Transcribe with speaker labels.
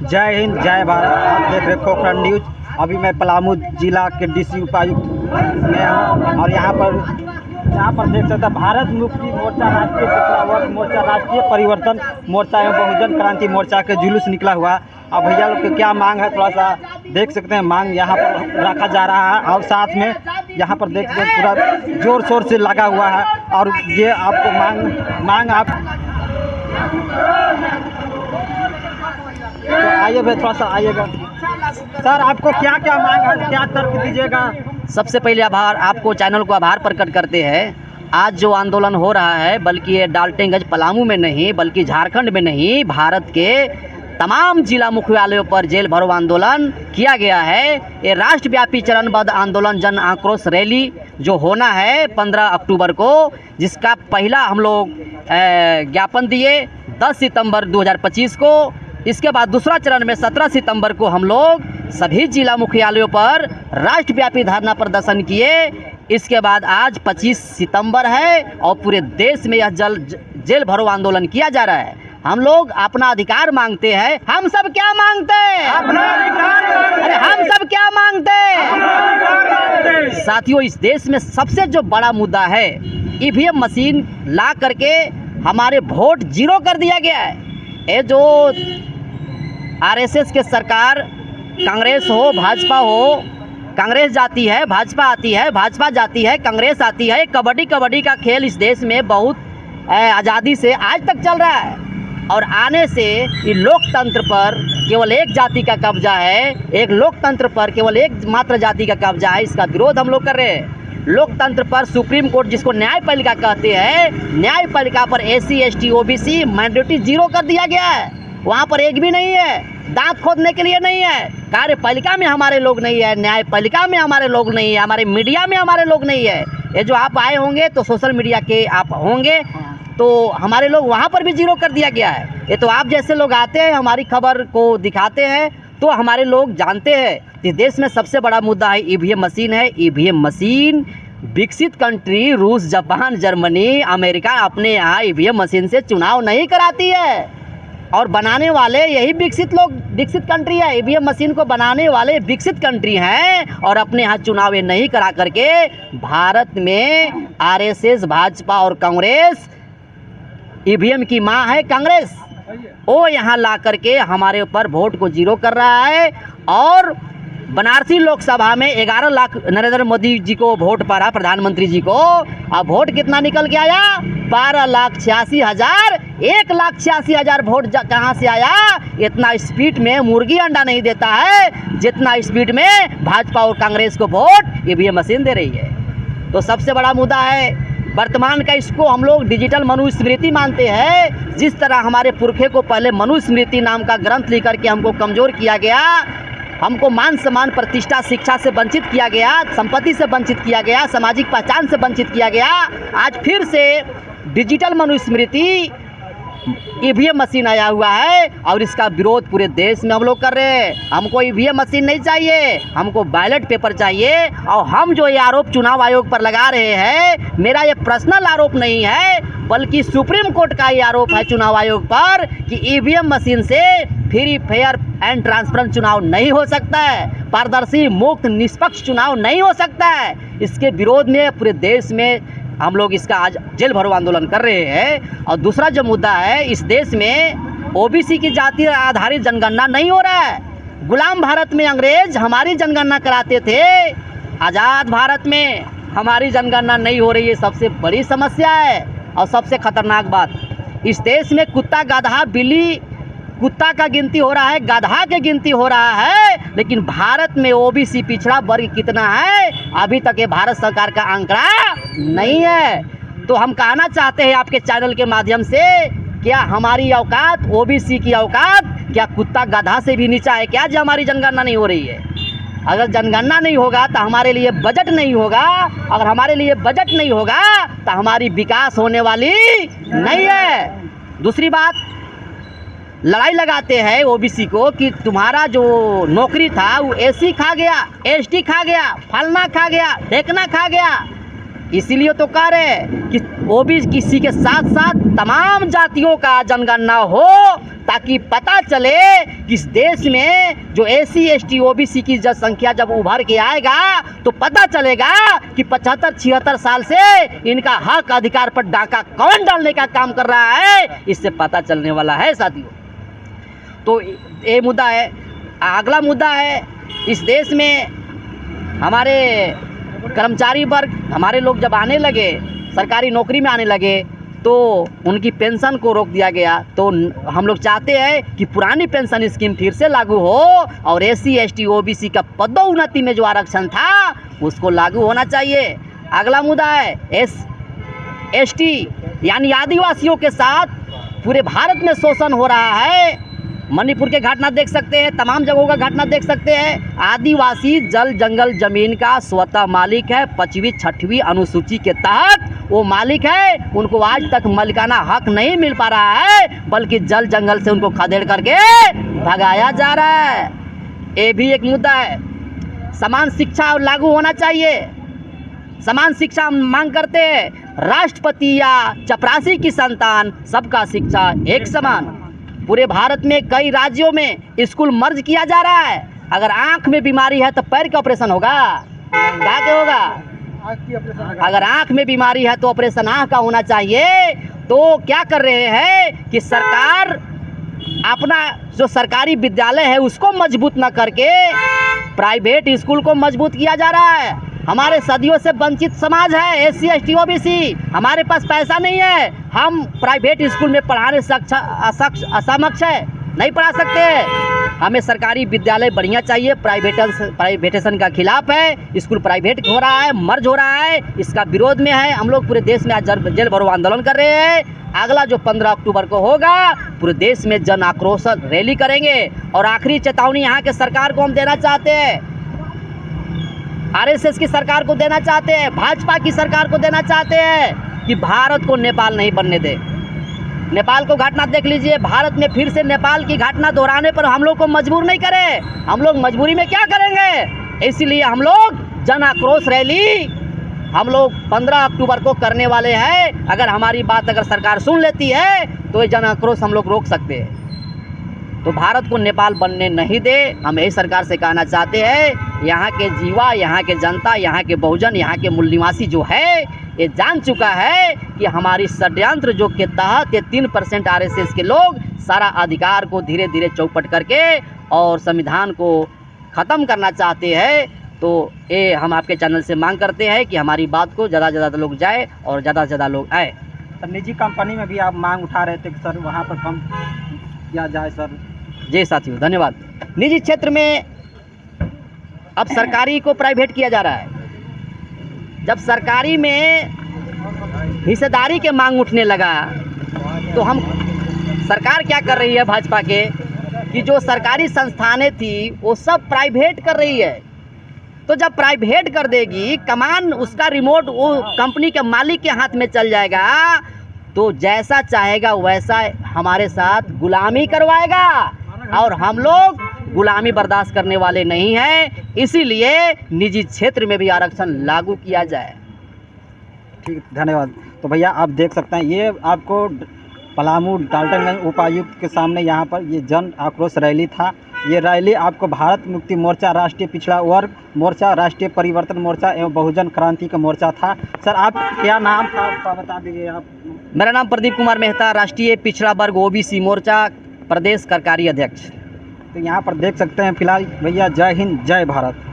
Speaker 1: जय हिंद जय भारत। आप देख रहे पोखरण न्यूज। अभी मैं पलामू जिला के डीसी उपायुक्त में हूँ और यहाँ पर देख सकते हैं भारत मुक्ति मोर्चा, राष्ट्रीय पिछड़ा वर्ग मोर्चा, राष्ट्रीय परिवर्तन मोर्चा एवं बहुजन क्रांति मोर्चा के जुलूस निकला हुआ। अब भैया लोग की क्या मांग है, थोड़ा सा देख सकते हैं। मांग यहाँ पर रखा जा रहा है और साथ में यहाँ पर देख सकते हैं पूरा जोर शोर से लगा हुआ है। और ये आपको मांग आप तो आइए भाई, थोड़ा सा आइएगा। सर आपको क्या क्या मांग है, क्या तर्क दीजिएगा?
Speaker 2: सबसे पहले आपको चैनल को आभार प्रकट करते हैं। आज जो आंदोलन हो रहा है, बल्कि ये डाल्टनगंज पलामू में नहीं, बल्कि झारखंड में नहीं, भारत के तमाम जिला मुख्यालयों पर जेल भरो आंदोलन किया गया है। ये राष्ट्रव्यापी चरणबद्ध आंदोलन जन आक्रोश रैली जो होना है 15 अक्टूबर को, जिसका पहला हम लोग ज्ञापन दिए 10 सितंबर 2025 को। इसके बाद दूसरा चरण में 17 सितंबर को हम लोग सभी जिला मुख्यालयों पर राष्ट्रव्यापी धरना प्रदर्शन किए। इसके बाद आज 25 सितंबर है और पूरे देश में यह जेल भरो आंदोलन किया जा रहा है। हम लोग अपना अधिकार मांगते हैं। हम सब क्या मांगते हैं?
Speaker 1: अपना अधिकार।
Speaker 2: अरे हम सब क्या मांगते हैं? साथियों, इस देश में सबसे जो बड़ा मुद्दा है, ईवीएम मशीन ला करके हमारे वोट जीरो कर दिया गया है। ये जो आरएसएस के सरकार, कांग्रेस हो भाजपा हो, कांग्रेस जाती है भाजपा आती है, भाजपा जाती है कांग्रेस आती है। कबड्डी का खेल इस देश में बहुत आज़ादी से आज तक चल रहा है और आने से ये लोकतंत्र पर केवल एक जाति का कब्जा है, एक लोकतंत्र पर केवल एक मात्र जाति का कब्जा है। इसका विरोध हम लोग कर रहे हैं। लोकतंत्र पर सुप्रीम कोर्ट, जिसको न्यायपालिका कहते हैं, न्यायपालिका पर SC ST OBC minority zero कर दिया गया है। वहाँ पर एक भी नहीं है, दांत खोदने के लिए नहीं है। कार्यपालिका में हमारे लोग नहीं है, न्यायपालिका में हमारे लोग नहीं है, हमारे मीडिया में हमारे लोग नहीं है। ये जो आप आए होंगे तो सोशल मीडिया के आप होंगे, तो हमारे लोग वहाँ पर भी जीरो कर दिया गया है। ये तो आप जैसे लोग आते हैं, हमारी खबर को दिखाते हैं, तो हमारे लोग जानते हैं कि देश में सबसे बड़ा मुद्दा है ईवीएम मशीन है। ईवीएम मशीन विकसित कंट्री रूस, जापान, जर्मनी, अमेरिका अपने यहाँ ईवीएम मशीन से चुनाव नहीं कराती है और बनाने वाले यही विकसित कंट्री है। ईवीएम मशीन को बनाने वाले विकसित कंट्री हैं और अपने यहाँ चुनाव नहीं करा करके भारत में आरएसएस, भाजपा और कांग्रेस, ईवीएम की माँ है कांग्रेस, वो यहाँ ला करके हमारे ऊपर वोट को जीरो कर रहा है। और बनारसी लोकसभा में 11 लाख नरेंद्र मोदी जी को वोट पड़ा, प्रधानमंत्री जी को। अब वोट कितना निकल के आया? 12,86,000। 1,86,000 वोट कहाँ से आया? इतना स्पीड में मुर्गी अंडा नहीं देता है जितना स्पीड में भाजपा और कांग्रेस को वोट ईवीएम मशीन दे रही है। तो सबसे बड़ा मुद्दा है वर्तमान का, इसको हम लोग डिजिटल मनुस्मृति मानते हैं। जिस तरह हमारे पुरखे को पहले मनुस्मृति नाम का ग्रंथ लिख करके हमको कमज़ोर किया गया, हमको मान सम्मान, प्रतिष्ठा, शिक्षा से वंचित किया गया, संपत्ति से वंचित किया गया, सामाजिक पहचान से वंचित किया गया, आज फिर से डिजिटल मनुस्मृति ईवीएम मशीन आया हुआ है और इसका विरोध पूरे देश में हम लोग कर रहे हैं। हमको ईवीएम मशीन नहीं चाहिए, हमको बैलेट पेपर चाहिए। और हम जो ये आरोप चुनाव आयोग पर लगा रहे हैं, मेरा ये पर्सनल आरोप नहीं है, बल्कि सुप्रीम कोर्ट का ये आरोप है चुनाव आयोग पर कि ईवीएम मशीन से फ्री, फेयर एंड ट्रांसपेरेंट चुनाव नहीं हो सकता है, पारदर्शी, मुक्त, निष्पक्ष चुनाव नहीं हो सकता है। इसके विरोध में पूरे देश में हम लोग इसका आज जेल भरो आंदोलन कर रहे हैं। और दूसरा जो मुद्दा है, इस देश में OBC की जाति आधारित जनगणना नहीं हो रहा है। गुलाम भारत में अंग्रेज हमारी जनगणना कराते थे, आज़ाद भारत में हमारी जनगणना नहीं हो रही है। सबसे बड़ी समस्या है और सबसे खतरनाक बात, इस देश में कुत्ता, गधा, बिल्ली, कुत्ता का गिनती हो रहा है, गधा के गिनती हो रहा है, लेकिन भारत में OBC पिछड़ा वर्ग कितना है अभी तक ये भारत सरकार का आंकड़ा नहीं है। तो हम कहना चाहते हैं आपके चैनल के माध्यम से, क्या हमारी औकात, OBC की औकात क्या कुत्ता गधा से भी नीचा है क्या जो हमारी जनगणना नहीं हो रही है? अगर जनगणना नहीं होगा तो हमारे लिए बजट नहीं होगा, अगर हमारे लिए बजट नहीं होगा तो हमारी विकास होने वाली नहीं है। दूसरी बात, लड़ाई लगाते हैं OBC को कि तुम्हारा जो नौकरी था वो SC खा गया, ST खा गया, फलना खा गया, ढेकना खा गया। इसीलिए तो कह रहे हैं कि ओबीसी के साथ साथ तमाम जातियों का जनगणना हो, ताकि पता चले कि इस देश में जो एससी एसटी ओबीसी की जनसंख्या जब उभर के आएगा तो पता चलेगा कि 75-76 साल से इनका हक अधिकार पर डाका कौन डालने का काम कर रहा है, इससे पता चलने वाला है साथियों। तो ये मुद्दा है। अगला मुद्दा है, इस देश में हमारे कर्मचारी वर्ग, हमारे लोग जब आने लगे, सरकारी नौकरी में आने लगे, तो उनकी पेंशन को रोक दिया गया। तो हम लोग चाहते हैं कि पुरानी पेंशन स्कीम फिर से लागू हो और एससी एसटी ओबीसी का पदोन्नति में जो आरक्षण था उसको लागू होना चाहिए। अगला मुद्दा है एसटी यानी आदिवासियों के साथ पूरे भारत में शोषण हो रहा है। मणिपुर के घटना देख सकते हैं, तमाम जगहों का घटना देख सकते हैं। आदिवासी जल जंगल जमीन का स्वतः मालिक है, 5वीं 6वीं अनुसूची के तहत वो मालिक है। उनको आज तक मालिकाना हक नहीं मिल पा रहा है, बल्कि जल जंगल से उनको खदेड़ करके भगाया जा रहा है। ये भी एक मुद्दा है। समान शिक्षा लागू होना चाहिए। समान शिक्षा हम मांग करते हैं। राष्ट्रपति या चपरासी की संतान, सबका शिक्षा एक समान। पूरे भारत में कई राज्यों में स्कूल मर्ज किया जा रहा है। अगर आंख में बीमारी है तो पैर का ऑपरेशन होगा, क्या के होगा? अगर आंख में बीमारी है तो ऑपरेशन आंख का होना चाहिए। तो क्या कर रहे हैं कि सरकार अपना जो सरकारी विद्यालय है उसको मजबूत न करके प्राइवेट स्कूल को मजबूत किया जा रहा है। हमारे सदियों से वंचित समाज है एससी एसटी ओबीसी, हमारे पास पैसा नहीं है, हम प्राइवेट स्कूल में पढ़ाने असक्षम है, नहीं पढ़ा सकते। हमें सरकारी विद्यालय बढ़िया चाहिए। प्राइवेटेशन का खिलाफ है। स्कूल प्राइवेट हो रहा है, मर्ज हो रहा है, इसका विरोध में है। हम लोग पूरे देश में आज जेल भरो आंदोलन कर रहे हैं। अगला जो 15 अक्टूबर को होगा पूरे देश में जन आक्रोश रैली करेंगे। और आखिरी चेतावनी यहाँ के सरकार को हम देना चाहते हैं, आरएसएस की सरकार को देना चाहते हैं, भाजपा की सरकार को देना चाहते हैं कि भारत को नेपाल नहीं बनने दे। नेपाल को घटना देख लीजिए, भारत में फिर से नेपाल की घटना दोहराने पर हम लोग को मजबूर नहीं करें। हम लोग मजबूरी में क्या करेंगे? इसीलिए हम लोग जन आक्रोश रैली हम लोग 15 अक्टूबर को करने वाले हैं। अगर हमारी बात अगर सरकार सुन लेती है तो ये जन आक्रोश हम लोग रोक सकते हैं। तो भारत को नेपाल बनने नहीं दे, हम यही सरकार से कहना चाहते हैं। यहाँ के जीवा, यहाँ के जनता, यहाँ के बहुजन, यहाँ के मूल निवासी जो है ये जान चुका है कि हमारी षड्यंत्र जो के तहत ये 3% आरएसएस के लोग सारा अधिकार को धीरे धीरे चौपट करके और संविधान को ख़त्म करना चाहते हैं। तो ये हम आपके चैनल से मांग करते हैं कि हमारी बात को ज़्यादा से ज़्यादा लोग जाए और ज़्यादा से ज़्यादा लोग आए।
Speaker 1: सर निजी कंपनी में भी आप मांग उठा रहे थे कि सर वहाँ पर कम किया जाए सर।
Speaker 2: जी साथियों धन्यवाद। निजी क्षेत्र में अब सरकारी को प्राइवेट किया जा रहा है। जब सरकारी में हिस्सेदारी के मांग उठने लगा तो हम सरकार क्या कर रही है भाजपा के कि जो सरकारी संस्थानें थी वो सब प्राइवेट कर रही है। तो जब प्राइवेट कर देगी, कमान उसका रिमोट वो कंपनी के मालिक के हाथ में चल जाएगा, तो जैसा चाहेगा वैसा हमारे साथ गुलामी करवाएगा और हम लोग गुलामी बर्दाश्त करने वाले नहीं हैं। इसीलिए निजी क्षेत्र में भी आरक्षण लागू किया जाए।
Speaker 1: ठीक, धन्यवाद। तो भैया आप देख सकते हैं ये आपको पलामू डाल्टनगंज उपायुक्त के सामने यहाँ पर ये जन आक्रोश रैली था। ये रैली आपको भारत मुक्ति मोर्चा, राष्ट्रीय पिछड़ा वर्ग मोर्चा, राष्ट्रीय परिवर्तन मोर्चा एवं बहुजन क्रांति का मोर्चा था। सर आप क्या नाम था आपका बता दीजिए आप।
Speaker 2: मेरा नाम प्रदीप कुमार मेहता, राष्ट्रीय पिछड़ा वर्ग ओबीसी मोर्चा प्रदेश कार्यकारी अध्यक्ष।
Speaker 1: तो यहाँ पर देख सकते हैं फिलहाल भैया। जय हिंद, जय भारत।